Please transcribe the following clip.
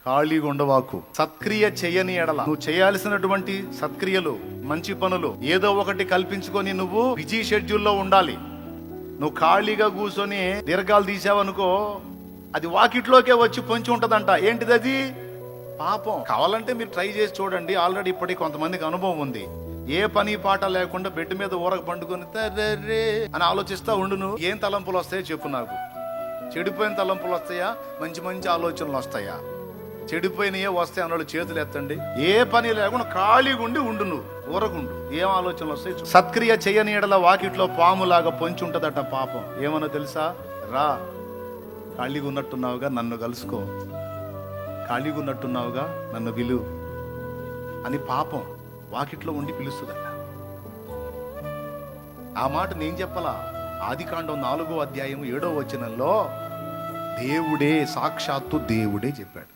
ఖాళీగా ఉండవాకు. సత్క్రియ చేయని ఎడల, నువ్వు చేయాల్సినటువంటి సత్క్రియలు, మంచి పనులు ఏదో ఒకటి కల్పించుకొని నువ్వు బిజీ షెడ్యూల్లో ఉండాలి. నువ్వు ఖాళీగా కూర్చొని దీర్ఘాలు తీసావనుకో, అది వాకిట్లోకే వచ్చి పొంచి ఉంటదంట. ఏంటిది అది? పాపం. కావాలంటే మీరు ట్రై చేసి చూడండి. ఆల్రెడీ ఇప్పటికి కొంతమందికి అనుభవం ఉంది. ఏ పని పాట లేకుండా బెడ్ మీద ఊరక పండుకొని తర్రే అని ఆలోచిస్తా ఉండును. ఏం తలంపులు వస్తాయో చెప్పు నాకు. చెడిపోయిన తలంపులు వస్తాయా, మంచి మంచి ఆలోచనలు వస్తాయా? చెడిపోయినయే వస్తాయి అన్నోళ్ళు చేతులు ఎత్తండి. ఏ పని లేకుండా ఖాళీగా ఉండి ఉండు, నువ్వు ఊరకుండు. ఏం ఆలోచనలు వస్తాయి? సత్క్రియ చేయని ఎడల వాకిట్లో పాములాగా పొంచి ఉంటదట పాపం. ఏమన్నా తెలుసా? రా, ఖాళీగా ఉన్నట్టున్నావుగా, నన్ను కలుసుకో. ఖాళీగా ఉన్నట్టున్నావుగా, నన్ను పిలు అని పాపం వాకిట్లో ఉండి పిలుస్తుందట. ఆ మాట నేను చెప్పలా. ఆదికాండం 4వ అధ్యాయం 7వ వచనంలో దేవుడే, సాక్షాత్తు దేవుడే చెప్పాడు.